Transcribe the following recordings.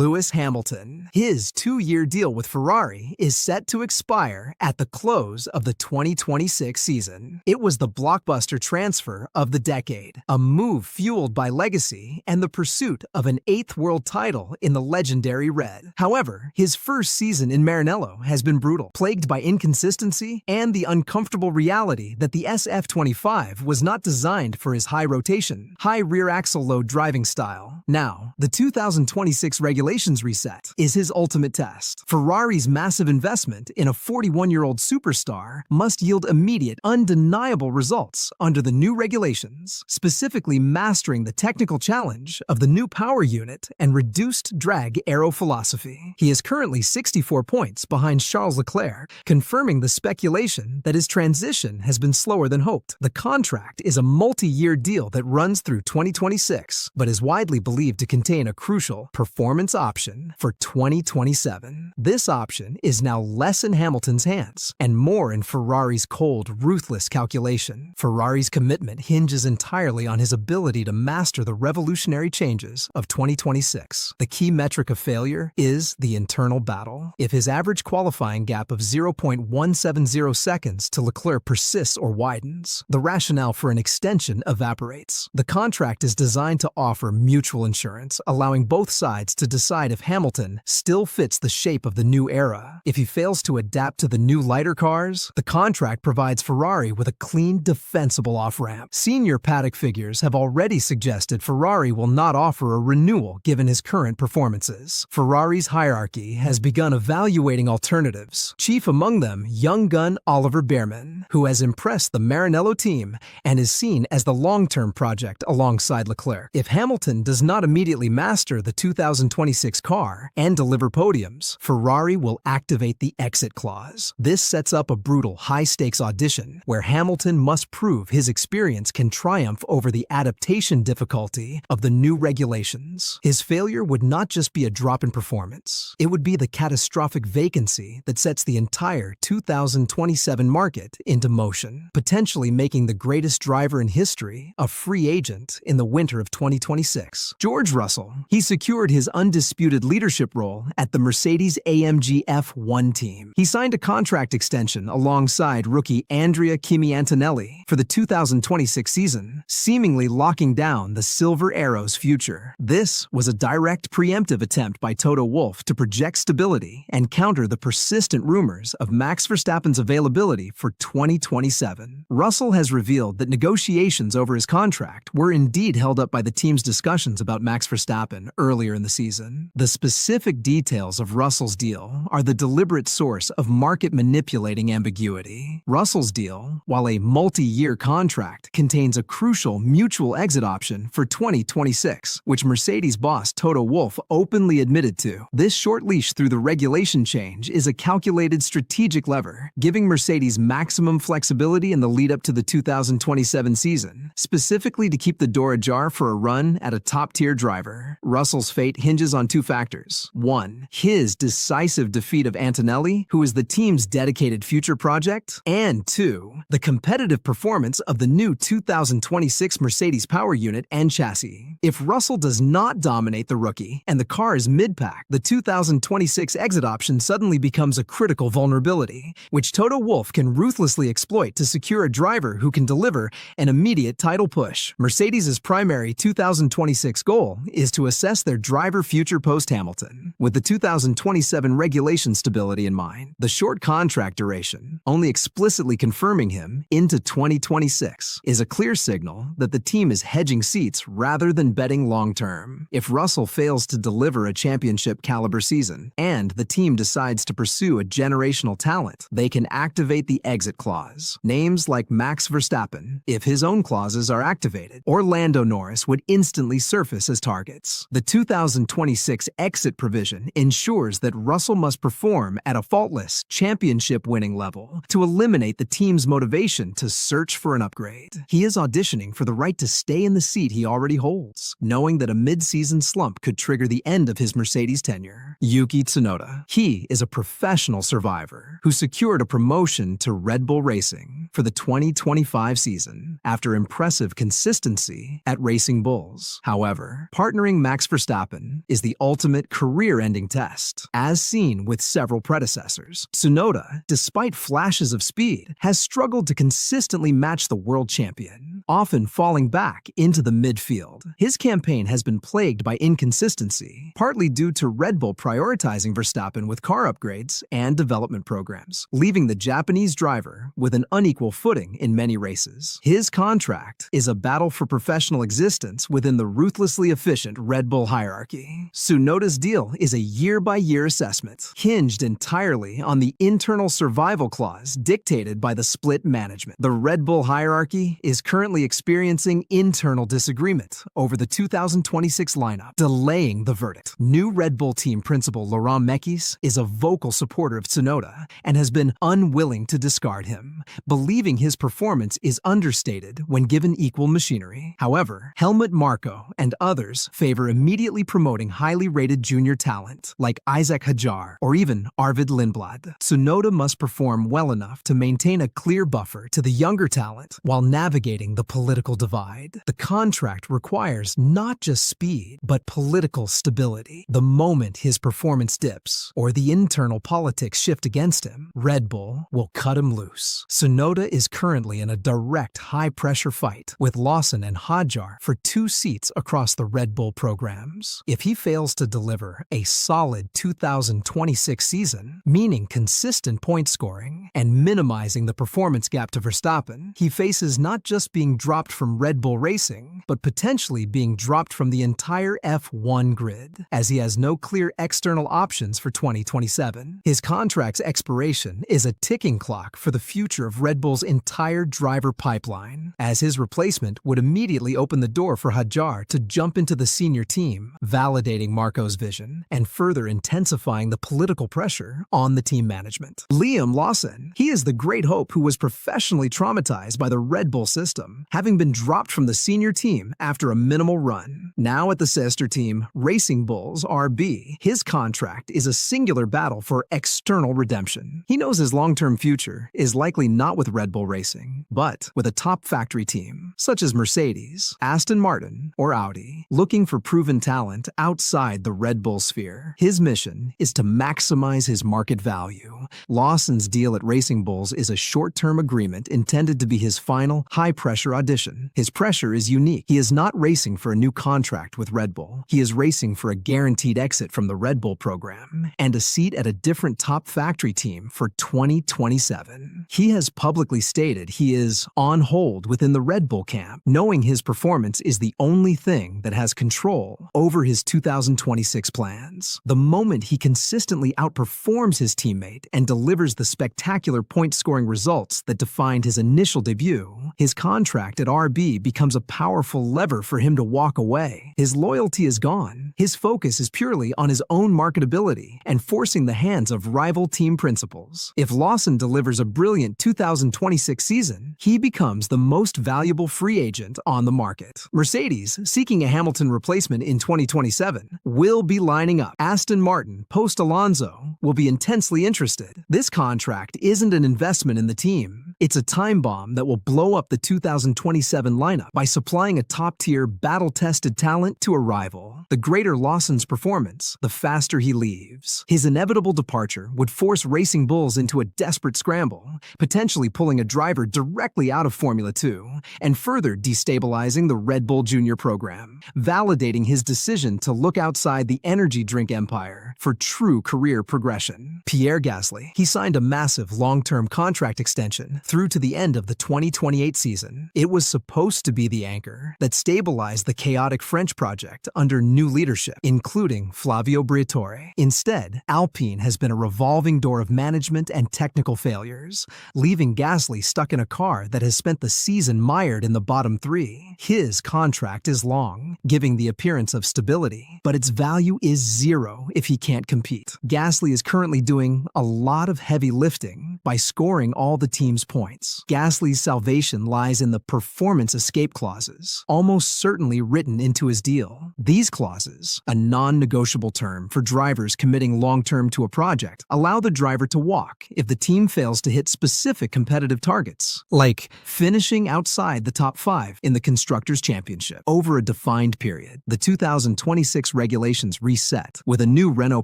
Lewis Hamilton. His 2-year deal with Ferrari is set to expire at the close of the 2026 season. It was the blockbuster transfer of the decade, a move fueled by legacy and the pursuit of an 8th world title in the legendary red. However, his first season in Maranello has been brutal, plagued by inconsistency and the uncomfortable reality that the SF25 was not designed for his high rotation, high rear axle load driving style. Now, the 2026 regulations reset is his ultimate test. Ferrari's massive investment in a 41-year-old superstar must yield immediate, undeniable results under the new regulations, specifically mastering the technical challenge of the new power unit and reduced drag aero philosophy. He is currently 64 points behind Charles Leclerc, confirming the speculation that his transition has been slower than hoped. The contract is a multi-year deal that runs through 2026, but is widely believed to contain a crucial performance option for 2027. This option is now less in Hamilton's hands and more in Ferrari's cold, ruthless calculation. Ferrari's commitment hinges entirely on his ability to master the revolutionary changes of 2026. The key metric of failure is the internal battle. If his average qualifying gap of 0.170 seconds to Leclerc persists or widens, the rationale for an extension evaporates. The contract is designed to offer mutual insurance, allowing both sides to decide if Hamilton still fits the shape of the new era. If he fails to adapt to the new lighter cars, the contract provides Ferrari with a clean, defensible off-ramp. Senior paddock figures have already suggested Ferrari will not offer a renewal given his current performances. Ferrari's hierarchy has begun evaluating alternatives, chief among them young gun Oliver Bearman, who has impressed the Maranello team and is seen as the long-term project alongside Leclerc. If Hamilton does not immediately master the 2026 car and deliver podiums, Ferrari will activate the exit clause. This sets up a brutal, high-stakes audition where Hamilton must prove his experience can triumph over the adaptation difficulty of the new regulations. His failure would not just be a drop in performance, it would be the catastrophic vacancy that sets the entire 2027 market into motion, potentially making the greatest driver in history a free agent in the winter of 2026. George Russell, he secured his undisputed leadership role at the Mercedes-AMG F1 team. He signed a contract extension alongside rookie Andrea Kimi Antonelli for the 2026 season, seemingly locking down the Silver Arrow's future. This was a direct preemptive attempt by Toto Wolff to project stability and counter the persistent rumors of Max Verstappen's availability for 2027. Russell has revealed that negotiations over his contract were indeed held up by the team's discussions about Max Verstappen earlier in the season. The specific details of Russell's deal are the deliberate source of market-manipulating ambiguity. Russell's deal, while a multi-year contract, contains a crucial mutual exit option for 2026, which Mercedes boss Toto Wolff openly admitted to. This short leash through the regulation change is a calculated strategic lever, giving Mercedes maximum flexibility in the lead-up to the 2027 season, specifically to keep the door ajar for a run at a top-tier driver. Russell's fate hinges on two factors. One, his decisive defeat of Antonelli, who is the team's dedicated future project, and two, the competitive performance of the new 2026 Mercedes power unit and chassis. If Russell does not dominate the rookie and the car is mid-pack, the 2026 exit option suddenly becomes a critical vulnerability, which Toto Wolff can ruthlessly exploit to secure a driver who can deliver an immediate title push. Mercedes' primary 2026 goal is to assess their driver future post-Hamilton. With the 2027 regulation stability in mind, the short contract duration, only explicitly confirming him into 2026, is a clear signal that the team is hedging seats rather than betting long-term. If Russell fails to deliver a championship-caliber season, and the team decides to pursue a generational talent, they can activate the exit clause. Names like Max Verstappen, if his own clauses are activated, or Lando Norris would instantly surface as targets. The 2026 exit provision ensures that Russell must perform at a faultless, championship-winning level to eliminate the team's motivation to search for an upgrade. He is auditioning for the right to stay in the seat he already holds, knowing that a mid-season slump could trigger the end of his Mercedes tenure. Yuki Tsunoda. He is a professional survivor who secured a promotion to Red Bull Racing for the 2025 season after impressive consistency at Racing Bulls. However, partnering Max Verstappen is the ultimate career-ending test. As seen with several predecessors, Tsunoda, despite flashes of speed, has struggled to consistently match the world champion, often falling back into the midfield. His campaign has been plagued by inconsistency, partly due to Red Bull prioritizing Verstappen with car upgrades and development programs, leaving the Japanese driver with an unequal footing in many races. His contract is a battle for professional existence within the ruthlessly efficient Red Bull hierarchy. Tsunoda's deal is a year-by-year assessment, hinged entirely on the internal survival clause dictated by the split management. The Red Bull hierarchy is currently experiencing internal disagreement over the 2026 lineup, delaying the verdict. New Red Bull team principal Laurent Mekies is a vocal supporter of Tsunoda and has been unwilling to discard him, believing his performance is understated when given equal machinery. However, Helmut Marko and others favor immediately promoting highly rated junior talent like Isaac Hadjar or even Arvid Lindblad. Tsunoda must perform well enough to maintain a clear buffer to the younger talent while navigating the political divide. The contract requires not just speed, but political stability. The moment his performance dips or the internal politics shift against him, Red Bull will cut him loose. Tsunoda is currently in a direct high-pressure fight with Lawson and Hadjar for 2 seats across the Red Bull programs. If he fails to deliver a solid 2026 season, meaning consistent point scoring and minimizing the performance gap to Verstappen, he faces not just being dropped from Red Bull Racing, but potentially being dropped from the entire F1 grid, as he has no clear external options for 2027. His contract's expiration is a ticking clock for the future of Red Bull's entire driver pipeline, as his replacement would immediately open the door for Hadjar to jump into the senior team, validating Marko's vision and further intensifying the political pressure on the team management. Liam Lawson, he is the great hope who was professionally traumatized by the Red Bull system, having been dropped from the senior team after a minimal run. Now at the sister team, Racing Bulls RB, his contract is a singular battle for external redemption. He knows his long-term future is likely not with Red Bull Racing, but with a top factory team, such as Mercedes, Aston Martin, or Audi, looking for proven talent outside the Red Bull sphere. His mission is to maximize his market value. Lawson's deal at Racing Bulls is a short-term agreement intended to be his final, high-pressure audition. His pressure is unique. He is not racing for a new contract with Red Bull. He is racing for a guaranteed exit from the Red Bull program and a seat at a different top factory team for 2027. He has publicly stated he is on hold within the Red Bull camp, knowing his performance is the only thing that has control over his 2026 plans. The moment he consistently outperforms his teammate and delivers the spectacular point-scoring results that defined his initial debut, his contract at RB becomes a powerful lever for him to walk away. His loyalty is gone. His focus is purely on his own marketability and forcing the hands of rival team principals. If Lawson delivers a brilliant 2026 season, he becomes the most valuable free agent on the market. Mercedes, seeking a Hamilton replacement in 2027, will be lining up. Aston Martin, post Alonso, will be intensely interested. This contract isn't an investment in the team. It's a time bomb that will blow up the 2027 lineup by supplying a top-tier, battle-tested talent to a rival. The greater Lawson's performance, the faster he leaves. His inevitable departure would force Racing Bulls into a desperate scramble, potentially pulling a driver directly out of Formula 2 and further destabilizing the Red Bull Junior program, validating his decision to look outside the energy drink empire for true career progression. Pierre Gasly, he signed a massive long-term contract extension through to the end of the 2028 season. It was supposed to be the anchor that stabilized the chaotic French project under new leadership, including Flavio Briatore. Instead, Alpine has been a revolving door of management and technical failures, leaving Gasly stuck in a car that has spent the season mired in the bottom 3. His contract is long, giving the appearance of stability, but its value is zero if he can't compete. Gasly is currently doing a lot of heavy lifting by scoring all the team's points points. Gasly's salvation lies in the performance escape clauses, almost certainly written into his deal. These clauses, a non-negotiable term for drivers committing long-term to a project, allow the driver to walk if the team fails to hit specific competitive targets, like finishing outside the top 5 in the Constructors' Championship over a defined period. The 2026 regulations reset with a new Renault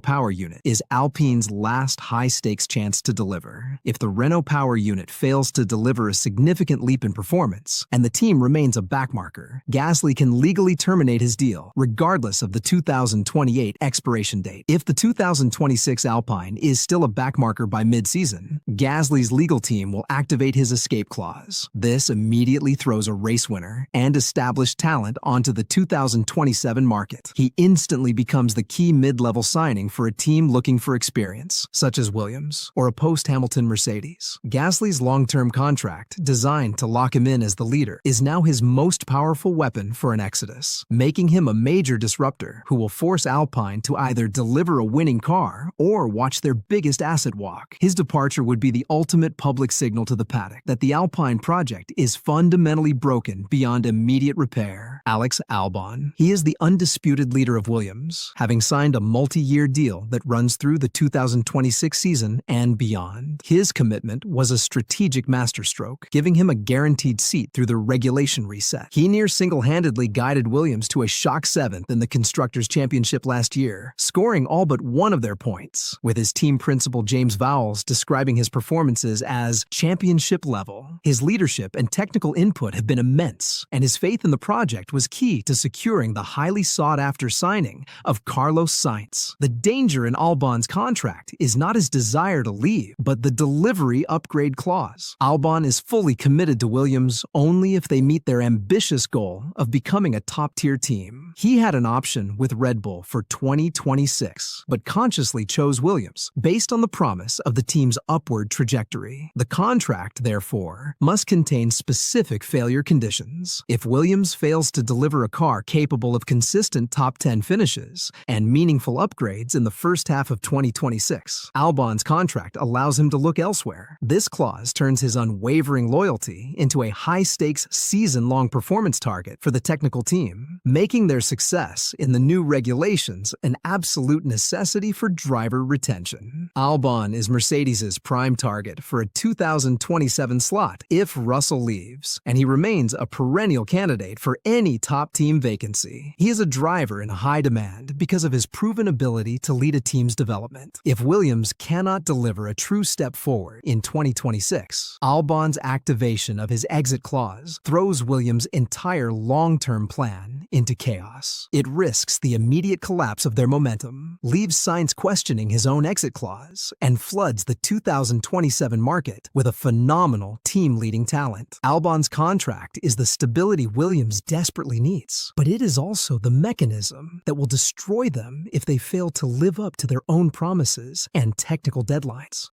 power unit is Alpine's last high-stakes chance to deliver. If the Renault power unit fails to deliver a significant leap in performance and the team remains a backmarker, Gasly can legally terminate his deal, regardless of the 2028 expiration date. If the 2026 Alpine is still a backmarker by mid-season, Gasly's legal team will activate his escape clause. This immediately throws a race winner and established talent onto the 2027 market. He instantly becomes the key mid-level signing for a team looking for experience, such as Williams or a post-Hamilton Mercedes. Gasly's long-term contract, designed to lock him in as the leader, is now his most powerful weapon for an exodus, making him a major disruptor who will force Alpine to either deliver a winning car or watch their biggest asset walk. His departure would be the ultimate public signal to the paddock that the Alpine project is fundamentally broken beyond immediate repair. Alex Albon. He is the undisputed leader of Williams, having signed a multi-year deal that runs through the 2026 season and beyond. His commitment was a strategic masterstroke, giving him a guaranteed seat through the regulation reset. He near single-handedly guided Williams to a shock 7th in the Constructors' Championship last year, scoring all but one of their points, with his team principal James Vowles describing his performances as championship level. His leadership and technical input have been immense, and his faith in the project was key to securing the highly sought-after signing of Carlos Sainz. The danger in Albon's contract is not his desire to leave, but the delivery upgrade clause. Albon is fully committed to Williams only if they meet their ambitious goal of becoming a top-tier team. He had an option with Red Bull for 2026, but consciously chose Williams based on the promise of the team's upward trajectory. The contract, therefore, must contain specific failure conditions. If Williams fails to deliver a car capable of consistent top 10 finishes and meaningful upgrades in the first half of 2026, Albon's contract allows him to look elsewhere. This clause turns his unwavering loyalty into a high-stakes season-long performance target for the technical team, making their success in the new regulations an absolute necessity for driver retention. Albon is Mercedes's prime target for a 2027 slot if Russell leaves, and he remains a perennial candidate for any top team vacancy. He is a driver in high demand because of his proven ability to lead a team's development. If Williams cannot deliver a true step forward in 2026, Albon's activation of his exit clause throws Williams' entire long-term plan into chaos. It risks the immediate collapse of their momentum, leaves Sainz questioning his own exit clause, and floods the 2027 market with a phenomenal team-leading talent. Albon's contract is the stability Williams desperately needs, but it is also the mechanism that will destroy them if they fail to live up to their own promises and technical deadlines.